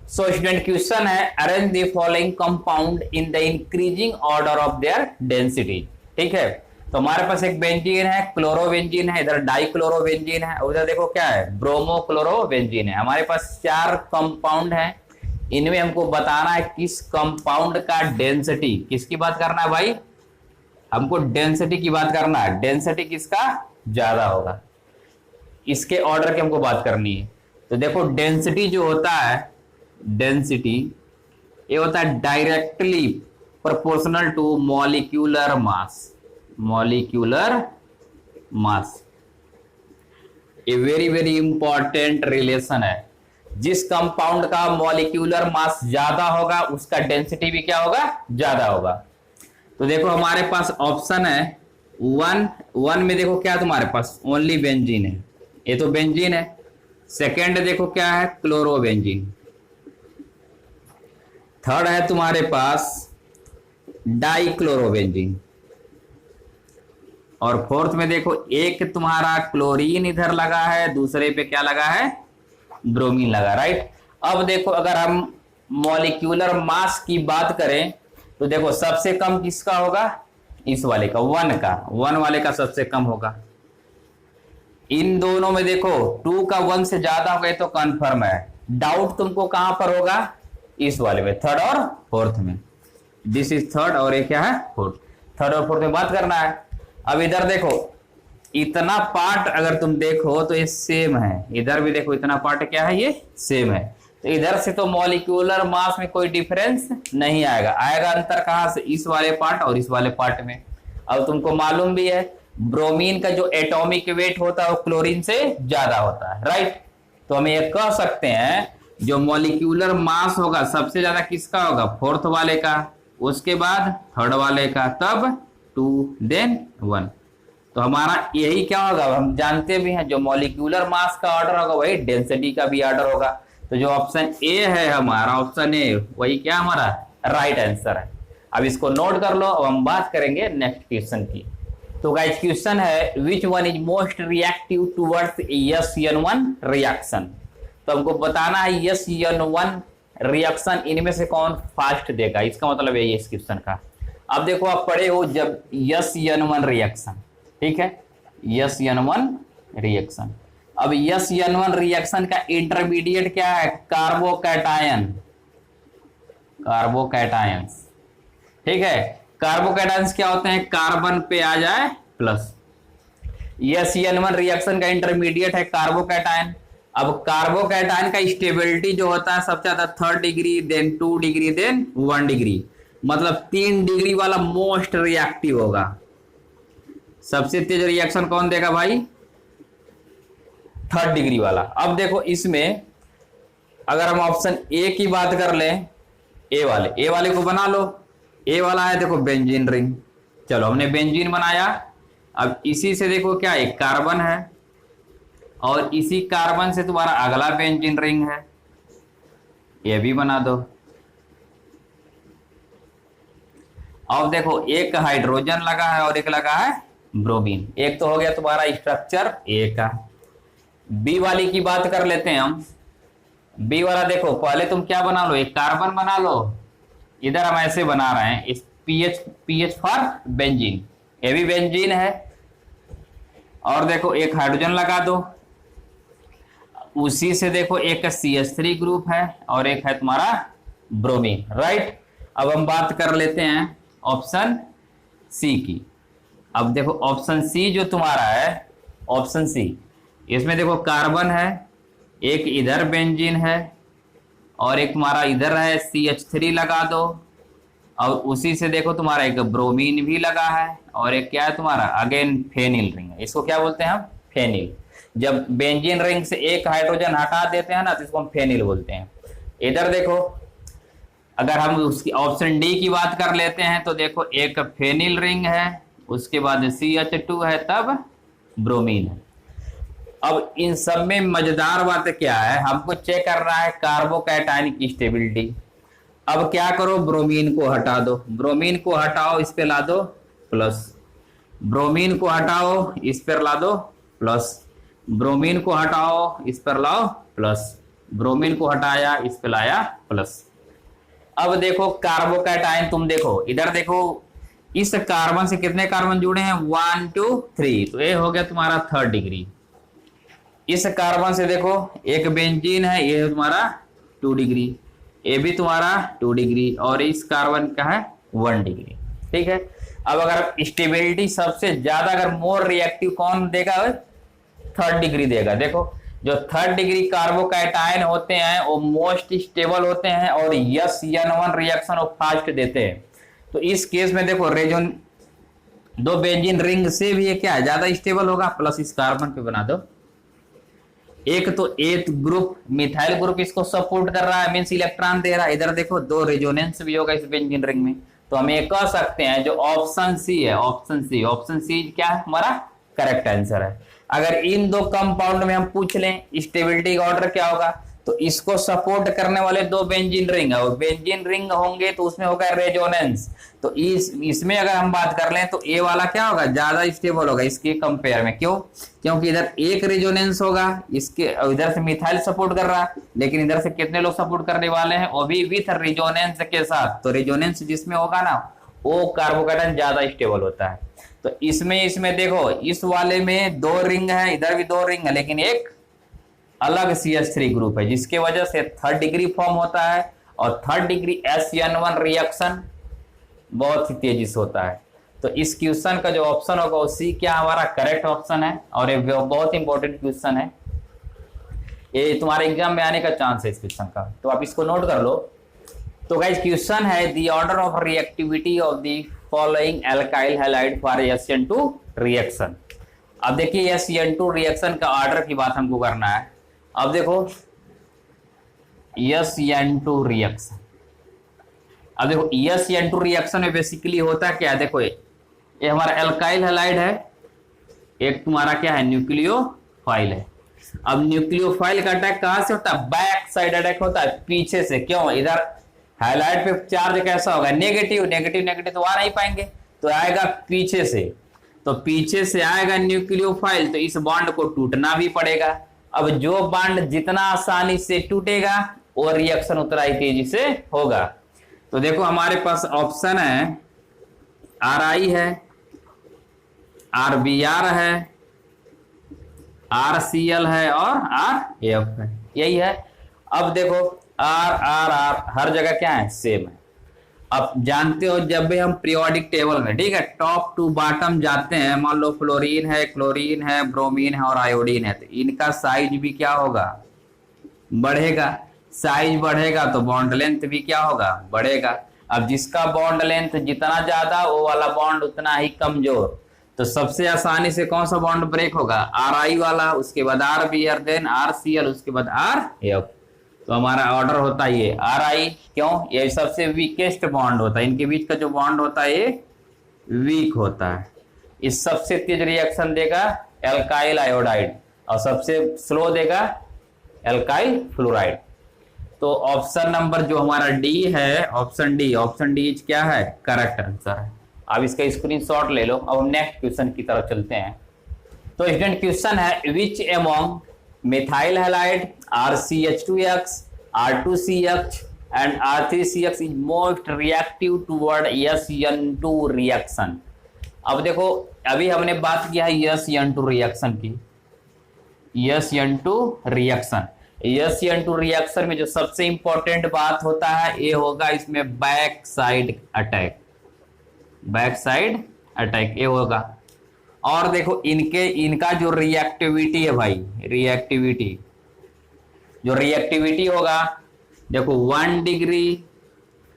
So student question है arrange the following compound in the increasing order of their density. ठीक है, तो हमारे पास एक बेंजीन है, क्लोरोबेंजीन है, इधर डाइक्लोरोबेंजीन है, उधर देखो क्या है, ब्रोमोक्लोरोबेंजीन है। हमारे पास 4 कंपाउंड है, इनमें हमको बताना है किस कंपाउंड का डेंसिटी, किसकी बात करना है भाई, हमको डेंसिटी की बात करना है, डेंसिटी किसका ज्यादा होगा, इसके ऑर्डर की हमको बात करनी है। तो देखो डेंसिटी जो होता है, डेंसिटी ये होता है directly proportional to molecular mass, molecular mass. A very very important relation है, जिस कंपाउंड का मॉलिक्यूलर मास ज्यादा होगा उसका डेंसिटी भी क्या होगा, ज्यादा होगा। तो देखो हमारे पास ऑप्शन है वन में देखो क्या तुम्हारे पास ओनली बेंजीन है, ये तो बेंजीन है। सेकेंड देखो क्या है, क्लोरोबेंजीन। थर्ड है तुम्हारे पास डाइक्लोरोबेंजीन, और फोर्थ में देखो एक तुम्हारा क्लोरीन इधर लगा है, दूसरे पे क्या लगा है, ब्रोमीन लगा, राइट। अब देखो अगर हम मॉलिक्यूलर मास की बात करें तो देखो सबसे कम किसका होगा, इस वाले का, वन वाले का सबसे कम होगा। इन दोनों में देखो 2 का 1 से ज्यादा हो गए तो कंफर्म है। डाउट तुमको कहां पर होगा, इस वाले में, थर्ड और फोर्थ में। दिस इज थर्ड और ये क्या है, फोर्थ। थर्ड और फोर्थ में बात करना है। अब इधर देखो इतना पार्ट अगर तुम देखो तो ये सेम है, इधर भी देखो इतना पार्ट क्या है, ये सेम है। तो इधर से तो मॉलिक्यूलर मास में कोई डिफरेंस नहीं आएगा, आएगा अंतर कहां से, इस वाले पार्ट और इस वाले पार्ट में। अब तुमको मालूम भी है ब्रोमीन का जो एटॉमिक वेट होता है वो क्लोरीन से ज्यादा होता है, राइट। तो हम ये कह सकते हैं जो मॉलिक्यूलर मास होगा सबसे ज्यादा किसका होगा, फोर्थ वाले का, उसके बाद थर्ड वाले का, तब 2 देन 1। तो हमारा यही क्या होगा, हम जानते भी हैं जो मॉलिक्यूलर मास का ऑर्डर होगा वही डेंसिटी का भी ऑर्डर होगा। तो जो ऑप्शन ए है हमारा, ऑप्शन ए वही क्या हमारा राइट आंसर है। अब इसको नोट कर लो, अब हम बात करेंगे नेक्स्ट क्वेश्चन की। तो गाइस क्वेश्चन है which one is most reactive towards SN1 reaction. तो हमको बताना है SN1 रिएक्शन इनमें से कौन फास्ट देगा, इसका मतलब है इस क्वेश्चन का। अब देखो आप पढ़े हो जब SN1 रिएक्शन, ठीक है, SN1 रिएक्शन। अब SN1 रिएक्शन का इंटरमीडिएट क्या है, कार्बोकैटायन, कार्बोकैटायंस, ठीक है। कार्बोकैटायंस क्या होते हैं, कार्बन पे आ जाए प्लस। SN1 रिएक्शन का इंटरमीडिएट है कार्बोकैटायन। अब कार्बोकैटायन का स्टेबिलिटी जो होता है सबसे ज्यादा 3rd degree, then 2 degree, then 1 degree, मतलब 3 डिग्री वाला मोस्ट रिएक्टिव होगा। सबसे तेज रिएक्शन कौन देगा भाई, 3rd डिग्री वाला। अब देखो इसमें अगर हम ऑप्शन ए की बात कर लें, ए वाले को बना लो। ए वाला है देखो बेंजीन रिंग, चलो हमने बेंजीन बनाया। अब इसी से देखो क्या एक कार्बन है, और इसी कार्बन से तुम्हारा अगला बेंजीन रिंग है, ये भी बना दो। अब देखो एक हाइड्रोजन लगा है और एक लगा है ब्रोमीन, एक तो हो गया तुम्हारा स्ट्रक्चर ए का। बी वाली की बात कर लेते हैं हम। बी वाला देखो पहले तुम क्या बना लो, एक कार्बन बना लो, इधर हम ऐसे बना रहे हैं इस पीएच फॉर बेंजीन, ये भी बेंजीन है। और देखो एक हाइड्रोजन लगा दो, उसी से देखो एक CH3 ग्रुप है और एक है तुम्हारा ब्रोमीन, राइट। अब हम बात कर लेते हैं ऑप्शन सी की। अब देखो ऑप्शन सी जो तुम्हारा है, ऑप्शन सी, इसमें देखो कार्बन है, एक इधर बेंजीन है और एक तुम्हारा इधर है CH3 लगा दो, और उसी से देखो तुम्हारा एक ब्रोमीन भी लगा है और एक क्या है तुम्हारा अगेन फेनिल रिंग है। इसको क्या बोलते हैं हम, फेनिल। जब बेंजीन रिंग से एक हाइड्रोजन हटा देते हैं ना तो इसको हम फेनिल बोलते हैं। इधर देखो अगर हम उसकी ऑप्शन डी की बात कर लेते हैं तो देखो एक फेनिल रिंग है, उसके बाद CH2 है, तब ब्रोमीन है। अब इन सब में मजेदार बात क्या है, हमको चेक करना है कार्बोकैटायन की स्टेबिलिटी। अब क्या करो, ब्रोमीन को हटा दो, ब्रोमीन को हटाओ, इस पे ला दो प्लस, ब्रोमीन को हटाओ, इस पर ला दो प्लस, ब्रोमीन को हटाओ, इस पर लाओ प्लस। ब्रोमीन को हटाया, इस पे लाया प्लस। अब देखो कार्बोकैटायन, तुम देखो इधर देखो, इस कार्बन से कितने कार्बन जुड़े हैं, 1 2 3, तो ये हो गया तुम्हारा 3rd डिग्री। इस कार्बन से देखो एक बेंजीन है, ये है तुम्हारा 2 डिग्री, ये भी तुम्हारा 2 डिग्री, और इस कार्बन का है 1 डिग्री। ठीक है। अब अगर स्टेबिलिटी सबसे ज्यादा अगर मोर रिएक्टिव कौन देगा, 3rd डिग्री देगा। देखो जो 3rd डिग्री कार्बोकैटायन होते हैं वो मोस्ट स्टेबल होते हैं, और SN1 रिएक्शन वो फास्ट देते हैं। तो इस केस में देखो रेजोन दो बेंजीन रिंग से भी ये क्या है, ज्यादा स्टेबल होगा, प्लस इस कार्बन पे बना दो। एक तो एथ ग्रुप मिथाइल ग्रुप इसको सपोर्ट कर रहा है, मींस इलेक्ट्रॉन दे रहा है। इधर देखो 2 रेजोनेंस भी होगा इस बेंजीन रिंग में। तो हम ये कह सकते हैं जो ऑप्शन सी है, ऑप्शन सी क्या है हमारा करेक्ट आंसर है। अगर इन दो कंपाउंड में हम पूछ लें स्टेबिलिटी का ऑर्डर क्या होगा, तो इसको सपोर्ट करने वाले 2 बेंजीन रिंग है, और बेंजीन रिंग होंगे तो उसमें होगा रेजोनेंस। तो इसमें अगर हम बात कर लें तो ए वाला क्या होगा, ज्यादा स्टेबल होगा इसके कंपेयर में। क्यों? क्योंकि इधर एक रेजोनेंस होगा, इसके इधर से मिथाइल सपोर्ट कर रहा है, लेकिन इधर से कितने लोग सपोर्ट करने वाले हैं, वो भी विथ रेजोनेंस के साथ। तो रेजोनेंस जिसमें होगा ना वो कार्बोकैटायन ज्यादा स्टेबल होता है। तो इसमें देखो इस वाले में 2 रिंग है, इधर भी 2 रिंग है, लेकिन एक अलग CH3 ग्रुप है, जिसके वजह से 3rd डिग्री फॉर्म होता है। और 3rd डिग्री SN1 रिएक्शन बहुत ही तेजी से होता है। तो इस क्वेश्चन का जो ऑप्शन होगा वो सी क्या हमारा करेक्ट ऑप्शन है, और ये बहुत इंपॉर्टेंट क्वेश्चन है, ये तुम्हारे एग्जाम में आने का चांस है इस क्वेश्चन का, तो आप इसको नोट कर लो। तो गाइस क्वेश्चन है the order of reactivity of the following alkyl halide for SN2 reaction. अब देखिए SN2 रिएक्शन का ऑर्डर की बात हमको करना है। अब देखो SN2 रिएक्शन, अब देखो SN2 रिएक्शन में बेसिकली होता क्या है, देखो ये हमारा एल्काइल हैलाइड है, एक तुम्हारा क्या है न्यूक्लियोफाइल है। अब न्यूक्लियोफाइल का अटैक कहां से होता है, बैक साइड अटैक होता है, पीछे से। क्यों? इधर हैलाइड पे चार्ज कैसा होगा, नेगेटिव, तो आ नहीं पाएंगे, तो आएगा पीछे से। तो पीछे से आएगा न्यूक्लियोफाइल, तो इस बॉन्ड को टूटना भी पड़ेगा। अब जो बॉन्ड जितना आसानी से टूटेगा वो रिएक्शन उतना ही तेजी से होगा। तो देखो हमारे पास ऑप्शन है RI है, RBr है, RCl है और RF है, यही है। अब देखो R हर जगह क्या है, सेम है। अब जानते हो जब भी हम पीरियोडिक टेबल में, ठीक है, टॉप टू बॉटम जाते हैं, मान लो फ्लोरीन है, क्लोरीन है, ब्रोमीन है और आयोडीन है, तो इनका साइज भी क्या होगा, बढ़ेगा। साइज बढ़ेगा तो बॉन्ड लेंथ भी क्या होगा, बढ़ेगा। अब जिसका बॉन्ड लेंथ जितना ज्यादा वो वाला बॉन्ड उतना ही कमजोर। तो सबसे आसानी से कौन सा बॉन्ड ब्रेक होगा, RI वाला, उसके बाद RBr, देन RCl, उसके बाद RF। तो हमारा ऑर्डर होता है ये RI। क्यों? ये सबसे वीकेस्ट बॉन्ड होता है, इनके बीच का जो बॉन्ड होता है ये वीक होता है। इस सबसे तेज रिएक्शन देगा एल्काइल आयोडाइड, और सबसे स्लो देगा एल्काइल फ्लोराइड। तो ऑप्शन नंबर जो हमारा डी है, ऑप्शन डी क्या है, करेक्ट आंसर है। अब इसका स्क्रीनशॉट ले लो। अब हम नेक्स्ट क्वेश्चन की तरफ चलते हैं। तो स्टूडेंट क्वेश्चन है विच among methyl halide RCH2X, R2CH and R3CX is most reactive toward SN2 reaction। अब देखो अभी हमने बात किया है SN2 रिएक्शन की। SN2 रिएक्शन में जो सबसे इंपॉर्टेंट बात होता है ये होगा इसमें बैक साइड अटैक ये होगा। और देखो इनका जो रिएक्टिविटी है भाई, रिएक्टिविटी होगा, देखो 1 डिग्री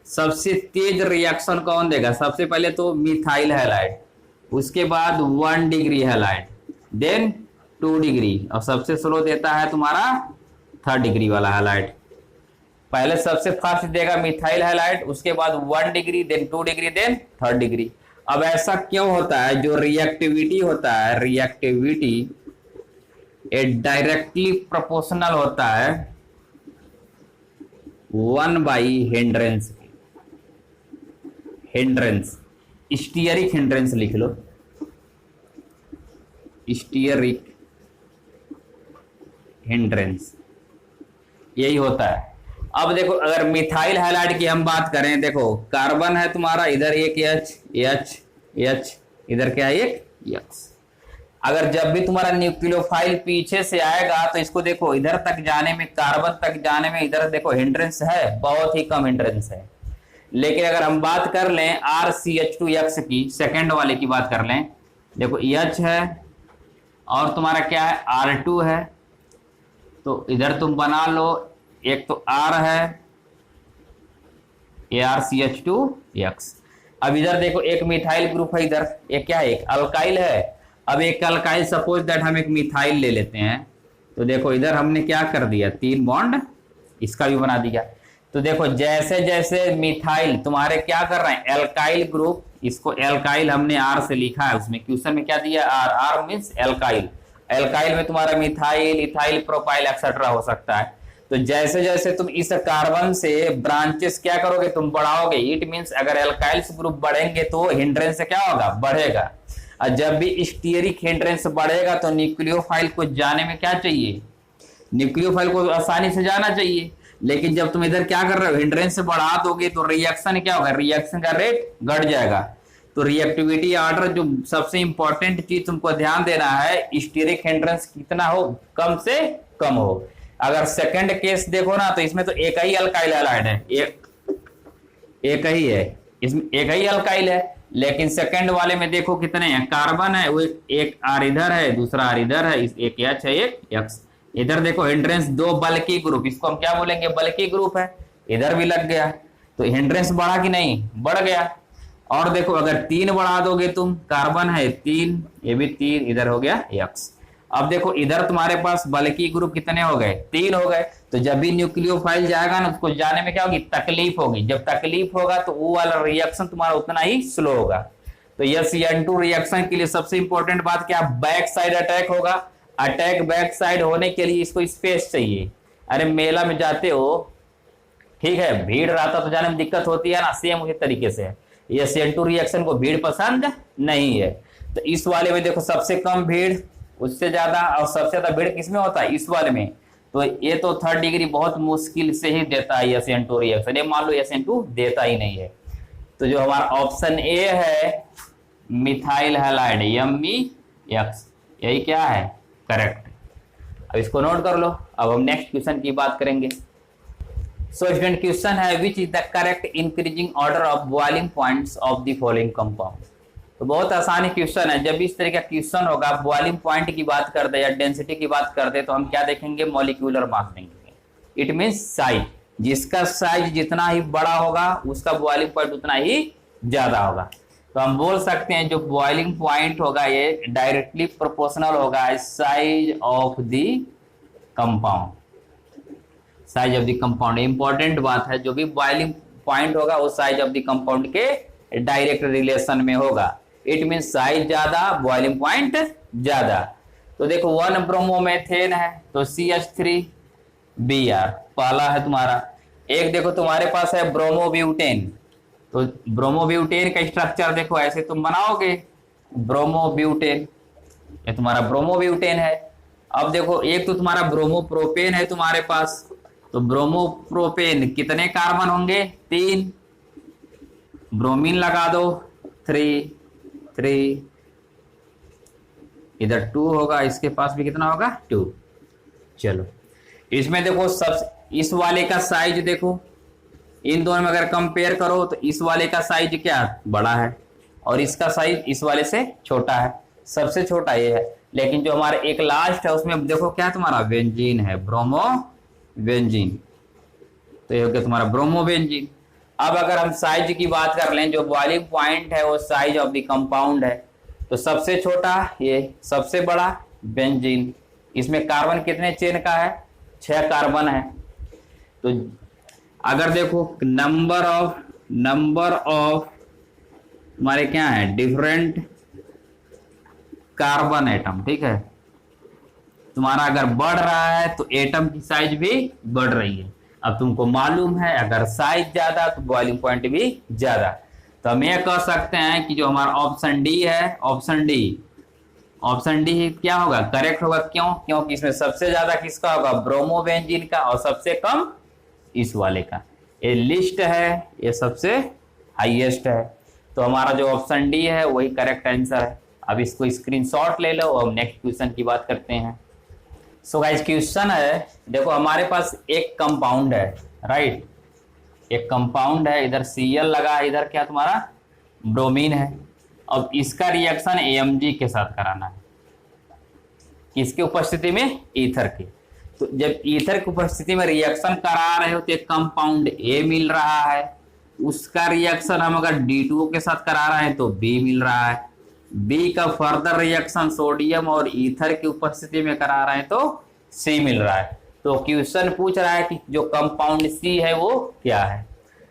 सबसे तेज रिएक्शन कौन देगा, सबसे पहले तो मिथाइल हैलाइड, उसके बाद 1 डिग्री हैलाइड, देन 2 डिग्री, और सबसे स्लो देता है तुम्हारा 3rd डिग्री वाला हैलाइड। पहले सबसे फास्ट देगा मिथाइल हैलाइड, उसके बाद 1 degree, then 2 degree, then 3rd degree. अब ऐसा क्यों होता है, जो रिएक्टिविटी होता है, रिएक्टिविटी ये डायरेक्टली प्रोपोर्शनल होता है 1/हिंड्रेंस। स्टीयरिक हिंड्रेंस लिख लो, स्टीयरिक हिंड्रेंस। यही होता है। अब देखो अगर मिथाइल हैलाइड की हम बात करें, देखो कार्बन है तुम्हारा, इधर एक एच एच एच, इधर क्या है एक एक्स। अगर जब भी तुम्हारा न्यूक्लियोफाइल पीछे से आएगा तो इसको देखो इधर तक जाने में, कार्बन तक जाने में इधर देखो हिंड्रेंस है, बहुत ही कम हिंड्रेंस है। लेकिन अगर हम बात कर लें RCH2X की, सेकेंड वाले की बात कर लें, देखो H है और तुम्हारा क्या है R2 है, तो इधर तुम बना लो, एक तो R है ArCH2X। अब इधर देखो एक मिथाइल ग्रुप है, इधर एक क्या है एक अल्काइल है। अब एक अल्काइल, सपोज दैट हम एक मिथाइल ले लेते हैं, तो देखो इधर हमने क्या कर दिया, 3 बॉन्ड इसका भी बना दिया। तो देखो जैसे जैसे मिथाइल तुम्हारे क्या कर रहे हैं, एल्काइल ग्रुप, इसको एल्काइल हमने R से लिखा है, उसमें क्वेश्चन में क्या दिया R मीन्स एल्काइल। एल्काइल में तुम्हारा मिथाइल, इथाइल, प्रोपाइल एक्सेट्रा हो सकता है। तो जैसे जैसे तुम इस कार्बन से ब्रांचेस क्या करोगे, तुम बढ़ाओगे, इट मीन्स अगर एल्काइल्स ग्रुप बढ़ेंगे तो हिंड्रेंस से क्या होगा, बढ़ेगा। और जब भी स्टीयरिक हिंड्रेंस बढ़ेगा तो न्यूक्लियोफाइल को जाने में क्या चाहिए, न्यूक्लियोफाइल को आसानी से जाना चाहिए। लेकिन जब तुम इधर क्या कर रहे हो, हिंड्रेंस से बढ़ा दोगे तो रिएक्शन क्या होगा, रिएक्शन का रेट घट जाएगा। तो रिएक्टिविटी ऑर्डर जो सबसे इंपॉर्टेंट चीज तुमको ध्यान देना है, स्टीयरिक हिंड्रेंस कितना हो, कम से कम हो। अगर सेकंड केस देखो ना, तो इसमें तो एक ही अल्काइल हैलाइड है, एक ही है, इसमें एक ही अल्काइल है। लेकिन सेकंड वाले में देखो कितने हैं, कार्बन है, वो एक R इधर है, दूसरा R इधर है, एक H है, एक X। इधर देखो हिंड्रेंस 2 बल्कि ग्रुप, इसको हम क्या बोलेंगे, बल्कि ग्रुप है, इधर भी लग गया, तो हिंड्रेंस बढ़ा कि नहीं, बढ़ गया। और देखो अगर 3 बढ़ा दोगे तुम, कार्बन है 3, ये भी 3, इधर हो गया X। अब देखो इधर तुम्हारे पास बल्कि ग्रुप कितने हो गए, 3 हो गए। तो जब भी न्यूक्लियोफाइल जाएगा ना, उसको जाने में क्या होगी, तकलीफ होगी। जब तकलीफ होगा तो वो वाला रिएक्शन तुम्हारा उतना ही स्लो होगा। तो यह CN2 रिएक्शन के लिए सबसे इंपॉर्टेंट बात क्या, बैक साइड अटैक होगा। अटैक बैक साइड होने के लिए इसको स्पेस चाहिए। अरे मेला में जाते हो, ठीक है, भीड़ रहता तो जाने में दिक्कत होती है ना, सेम उसी तरीके से ये CN2 रिएक्शन को भीड़ पसंद नहीं है। तो इस वाले में देखो सबसे कम भीड़, उससे ज्यादा, और सबसे ज्यादा भीड़ किसमें होता है, इस वाले में। तो ये तो 3rd डिग्री बहुत मुश्किल से ही देता है SN2 रिएक्शन, ये मान लो SN2 देता ही नहीं है। तो जो हमारा ऑप्शन ए है मिथाइल हैलाइड MEX, यही क्या है, करेक्ट। अब इसको नोट कर लो। अब हम नेक्स्ट क्वेश्चन की बात करेंगे। सो स्टूडेंट क्वेश्चन है, which is the correct increasing order of boiling points of the following compound. तो बहुत आसानी क्वेश्चन है। जब इस तरह का क्वेश्चन होगा, बॉइलिंग पॉइंट की बात करते या डेंसिटी की बात करते, तो हम क्या देखेंगे, मॉलिक्यूलर मास देंगे। इट मींस साइज, जिसका साइज जितना ही बड़ा होगा उसका बॉइलिंग पॉइंट उतना ही ज्यादा होगा। तो हम बोल सकते हैं जो बॉइलिंग पॉइंट होगा ये डायरेक्टली प्रोपोर्शनल होगा size of the compound. Size of the compound important बात है, जो भी बॉइलिंग पॉइंट होगा वो साइज ऑफ द कंपाउंड के डायरेक्ट रिलेशन में होगा। इट मीन साइज ज्यादा, बॉइलिंग पॉइंट ज्यादा। तो देखो 1 ब्रोमोमेथेन है तो CH3Br पहला है तुम्हारा। एक देखो तुम्हारे पास है ब्रोमोब्यूटेन, तो ब्रोमोब्यूटेन का स्ट्रक्चर देखो ऐसे तुम बनाओगे, ब्रोमोब्यूटेन, ये तुम्हारा ब्रोमोब्यूटेन है। अब देखो एक तो तुम्हारा ब्रोमोप्रोपेन है तुम्हारे पास, तो ब्रोमोप्रोपेन कितने कार्बन होंगे, 3, ब्रोमीन लगा दो 3, इधर 2 होगा, इसके पास भी कितना होगा 2। चलो इसमें देखो सब, इस वाले का साइज देखो, इन दोनों में अगर कंपेयर करो तो इस वाले का साइज क्या बड़ा है और इसका साइज इस वाले से छोटा है, सबसे छोटा ये है। लेकिन जो हमारा एक लास्ट है उसमें देखो क्या तुम्हारा बेंजीन है, ब्रोमो बेंजीन, तो ये हो गया तुम्हारा ब्रोमो बेंजीन। अब अगर हम साइज की बात कर लें, जो बॉइलिंग पॉइंट है वो साइज ऑफ द कंपाउंड है, तो सबसे छोटा ये, सबसे बड़ा बेंजीन। इसमें कार्बन कितने चेन का है, 6 कार्बन है। तो अगर देखो नंबर ऑफ हमारे क्या है, डिफरेंट कार्बन एटम, ठीक है, तुम्हारा अगर बढ़ रहा है तो एटम की साइज भी बढ़ रही है। अब तुमको मालूम है अगर साइज ज्यादा तो बॉइलिंग पॉइंट भी ज्यादा। तो हम ये कह सकते हैं कि जो हमारा ऑप्शन डी है, ऑप्शन डी ऑप्शन डी क्या होगा, करेक्ट होगा। क्यों? क्योंकि इसमें सबसे ज्यादा किसका होगा, ब्रोमोबेंजीन का, और सबसे कम इस वाले का। ये लिस्ट है, ये सबसे हाईएस्ट है। तो हमारा जो ऑप्शन डी है वही करेक्ट आंसर है। अब इसको स्क्रीनशॉट ले लो और नेक्स्ट क्वेश्चन की बात करते हैं। सो गाइस क्वेश्चन है, देखो हमारे पास एक कंपाउंड है, राइट, एक कंपाउंड है, इधर Cl लगा है, इधर क्या तुम्हारा ब्रोमीन है। अब इसका रिएक्शन Amg के साथ कराना है, किसकी उपस्थिति में, ईथर के। तो जब ईथर की उपस्थिति में रिएक्शन करा रहे हो तो एक कंपाउंड A मिल रहा है, उसका रिएक्शन हम अगर D2O के साथ करा रहे हैं तो B मिल रहा है। B का फर्दर रिएक्शन सोडियम और ईथर की उपस्थिति में करा रहे हैं तो C मिल रहा है। तो क्वेश्चन पूछ रहा है कि जो कंपाउंड C है वो क्या है।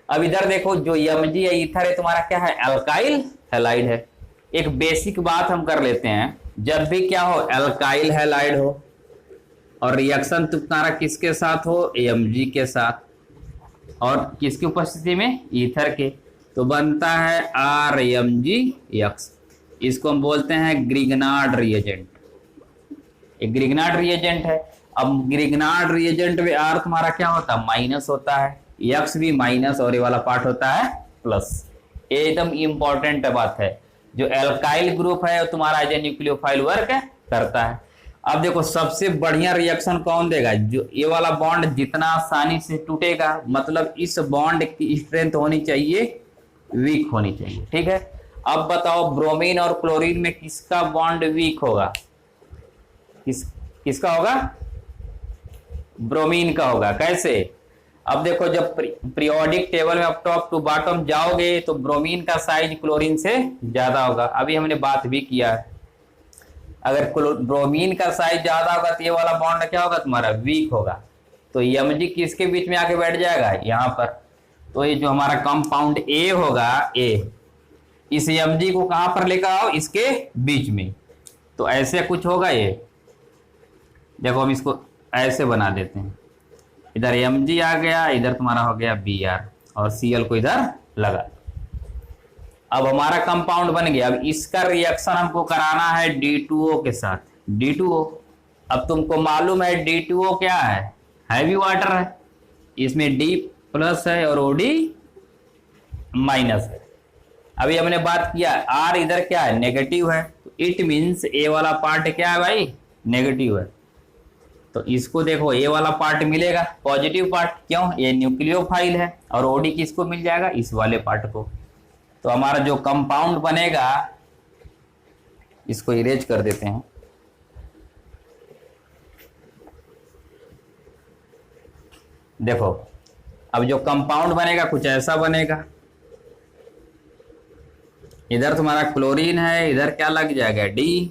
अब इधर देखो, जो Mg है, ईथर है, तुम्हारा क्या है, एल्काइल हैलाइड है। एक बेसिक बात हम कर लेते हैं, जब भी क्या हो, एल्काइल हैलाइड हो और रिएक्शन तुम्हारा किसके साथ हो, Mg के साथ, और किसकी उपस्थिति में, ईथर के, तो बनता है RMgX। इसको हम बोलते हैं ग्रिग्नार्ड रिएजेंट। एक ग्रिग्नार्ड रिएजेंट है। अब ग्रिग्नार्ड रिएजेंट में R तुम्हारा क्या होता है, माइनस होता है, X भी माइनस, और ये वाला पार्ट होता है प्लस। एकदम इंपॉर्टेंट बात है। जो एल्काइल ग्रुप है वो तुम्हारा एज ए न्यूक्लियोफाइल वर्क करता है। अब देखो सबसे बढ़िया रिएक्शन कौन देगा, जो ये वाला बॉन्ड जितना आसानी से टूटेगा, मतलब इस बॉन्ड की स्ट्रेंथ होनी चाहिए वीक होनी चाहिए, ठीक है। अब बताओ ब्रोमीन और क्लोरीन में किसका बॉन्ड वीक होगा, किसका होगा, ब्रोमीन का होगा। कैसे, अब देखो जब पीरियोडिक टेबल में अब टॉप टू बॉटम जाओगे तो ब्रोमीन का साइज क्लोरीन से ज्यादा होगा। अभी हमने बात भी किया है, अगर ब्रोमीन का साइज ज्यादा होगा तो ये वाला बॉन्ड क्या होगा, तुम्हारा वीक होगा। तो Mg किसके बीच में आके बैठ जाएगा, यहाँ पर। तो ये जो हमारा कंपाउंड A होगा, A, इस Mg को कहां पर लेकर आओ, इसके बीच में। तो ऐसे कुछ होगा ये, देखो हम इसको ऐसे बना देते हैं, इधर Mg आ गया, इधर तुम्हारा हो गया Br, और Cl को इधर लगा। अब हमारा कंपाउंड बन गया। अब इसका रिएक्शन हमको कराना है D2O के साथ, D2O। अब तुमको मालूम है D2O क्या है, हैवी वाटर है, इसमें D प्लस है और OD माइनस है। अभी हमने बात किया R इधर क्या है, नेगेटिव है, तो इट मीन्स A वाला पार्ट क्या है भाई, नेगेटिव है। तो इसको देखो A वाला पार्ट मिलेगा पॉजिटिव पार्ट, क्यों, ये न्यूक्लियोफाइल है, और OD किसको मिल जाएगा, इस वाले पार्ट को। तो हमारा जो कंपाउंड बनेगा, इसको इरेज कर देते हैं, देखो अब जो कंपाउंड बनेगा कुछ ऐसा बनेगा। इधर तुम्हारा क्लोरीन है, इधर क्या लग जाएगा, D,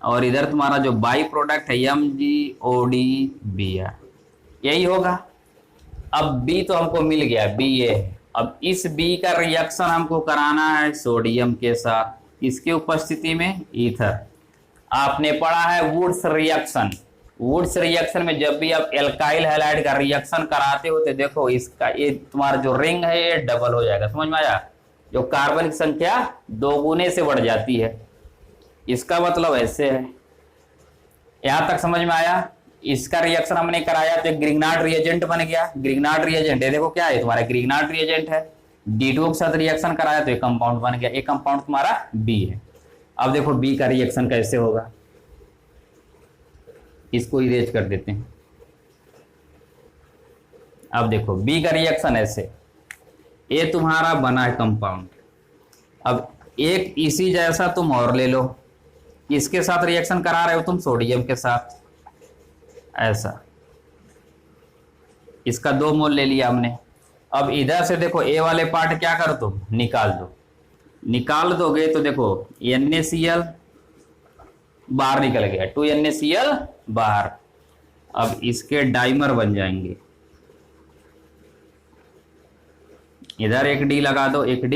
और इधर तुम्हारा जो बाई प्रोडक्ट है MgOD Br, यही होगा। अब B तो हमको मिल गया, B ये है। अब इस B का रिएक्शन हमको कराना है सोडियम के साथ, किसकी उपस्थिति में, ईथर। आपने पढ़ा है वुड्स रिएक्शन। वुड्स रिएक्शन में जब भी आप एल्काइल हैलाइड का रिएक्शन कराते हो तो देखो इसका ये तुम्हारा जो रिंग है ये डबल हो जाएगा, समझ में आया, जो कार्बन की संख्या 2 गुने से बढ़ जाती है, इसका मतलब ऐसे है। यहां तक समझ में आया। इसका रिएक्शन हमने कराया तो ग्रिग्नार्ड रिएजेंट बन गया। ग्रिग्नार्ड रिएजेंट ये देखो क्या है, तुम्हारा ग्रिग्नार्ड रिएजेंट है। D2O के साथ रिएक्शन कराया तो एक कंपाउंड बन गया, एक कंपाउंड तुम्हारा B है। अब देखो B का रिएक्शन कैसे होगा, इसको इरेज कर देते हैं। अब देखो B का रिएक्शन ऐसे, ये तुम्हारा बना है कंपाउंड। अब एक इसी जैसा तुम और ले लो, किसके साथ रिएक्शन करा रहे हो तुम, सोडियम के साथ, ऐसा। इसका 2 मोल ले लिया हमने। अब इधर से देखो A वाले पार्ट क्या कर तुम, निकाल दो। निकाल दोगे तो देखो NaCl बाहर निकल गया, 2NaCl बाहर। अब इसके डाइमर बन जाएंगे, इधर एक D लगा दो, एक D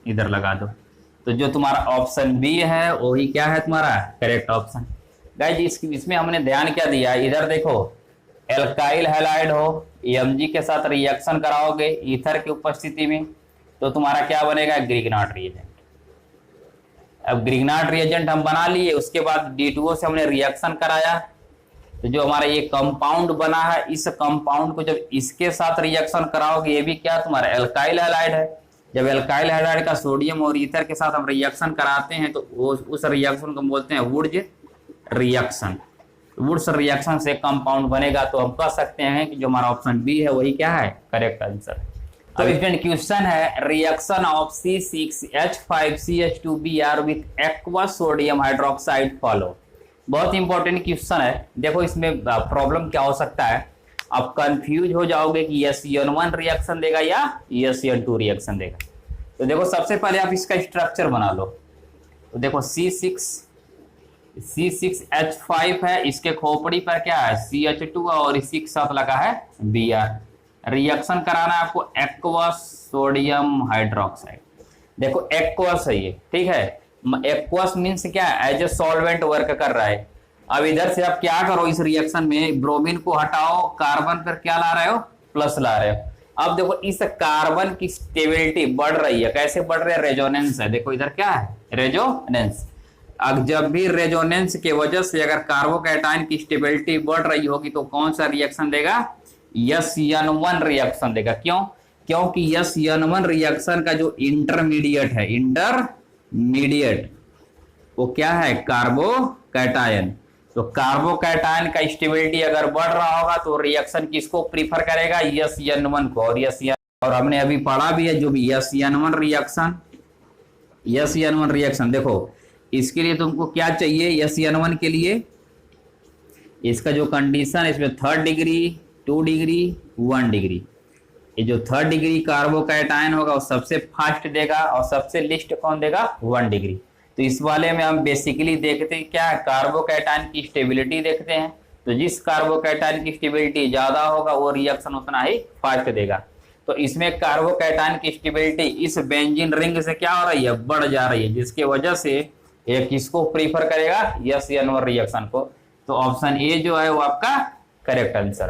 इधर लगा दो। तो जो तुम्हारा ऑप्शन B है वही क्या है तुम्हारा करेक्ट ऑप्शन। गाइस इसमें हमने ध्यान क्या दिया, इधर देखो एल्काइल हैलाइड हो, Mg के साथ रिएक्शन कराओगे ईथर की उपस्थिति में तो तुम्हारा क्या बनेगा, ग्रिग्नार्ड रिएजेंट। अब ग्रिग्नार्ड रिएजेंट हम बना लिए, उसके बाद D2O से हमने रिएक्शन कराया, तो जो हमारा ये कंपाउंड बना है, इस कंपाउंड को जब इसके साथ रिएक्शन कराओगे, ये भी क्या तुम्हारा एल्काइल हैलाइड है। जब एल्काइल हैलाइड का सोडियम और ईथर के साथ हम रिएक्शन कराते हैं तो उस रिएक्शन को बोलते हैं वुड्स रिएक्शन। वुड्स रिएक्शन से कंपाउंड बनेगा, तो हम कह सकते हैं कि जो हमारा ऑप्शन बी है वही क्या है, करेक्ट आंसर। तो स्टूडेंट क्वेश्चन है, reaction of C6H5CH2Br with aqueous sodium hydroxide follow. बहुत इंपॉर्टेंट क्वेश्चन है। देखो इसमें प्रॉब्लम क्या हो सकता है, आप कंफ्यूज हो जाओगे कि SN1 रिएक्शन देगा या SN2 रिएक्शन देगा। तो देखो सबसे पहले आप इसका स्ट्रक्चर बना लो। तो देखो C6H5 है, इसके खोपड़ी पर क्या है CH2 और इसी के साथ लगा है Br। रिएक्शन कराना है आपको एक्वस सोडियम हाइड्रोक्साइड। देखो एक्वस है ये, ठीक है। एक्वस मीन्स क्या है, एज ए सॉल्वेंट वर्क कर रहा है। अब इधर से आप क्या करो, इस रिएक्शन में ब्रोमीन को हटाओ, कार्बन पर क्या ला रहे हो, प्लस ला रहे हो। अब देखो इस कार्बन की स्टेबिलिटी बढ़ रही है, कैसे बढ़ रही है, रेजोनेंस है। देखो इधर क्या है, रेजोनेंस। अब जब भी रेजोनेंस के वजह से अगर कार्बोकैटायन की स्टेबिलिटी बढ़ रही होगी तो कौन सा रिएक्शन देगा, SN1 रिएक्शन देगा। क्यों, क्योंकि SN1 रिएक्शन का जो इंटरमीडिएट है, इंटरमीडिएट वो क्या है, कार्बोकैटायन। तो कार्बोकैटायन का स्टेबिलिटी अगर बढ़ रहा होगा तो रिएक्शन किसको प्रीफर करेगा, SN1 को। और हमने अभी पढ़ा भी है जो भी SN1 रिएक्शन देखो इसके लिए तुमको क्या चाहिए, SN1 के लिए इसका जो कंडीशन, इसमें 3rd डिग्री 2 डिग्री 1 डिग्री। ये जो 3rd डिग्री कार्बोकैटायन होगा वो सबसे फास्ट देगा और सबसे लिस्ट कौन देगा, 1 डिग्री। तो इस वाले में हम बेसिकली देखते हैं क्या, कार्बोकैटायन की स्टेबिलिटी देखते हैं। तो जिस कार्बोकैटायन की स्टेबिलिटी ज्यादा होगा वो रिएक्शन उतना ही फास्ट देगा। तो इसमें कार्बोकैटायन की स्टेबिलिटी इस बेंजीन रिंग से क्या हो रही है, बढ़ जा रही है, जिसके वजह से ये किसको प्रीफर करेगा, SN1 रिएक्शन को। तो ऑप्शन ए जो है वो आपका करेक्ट आंसर।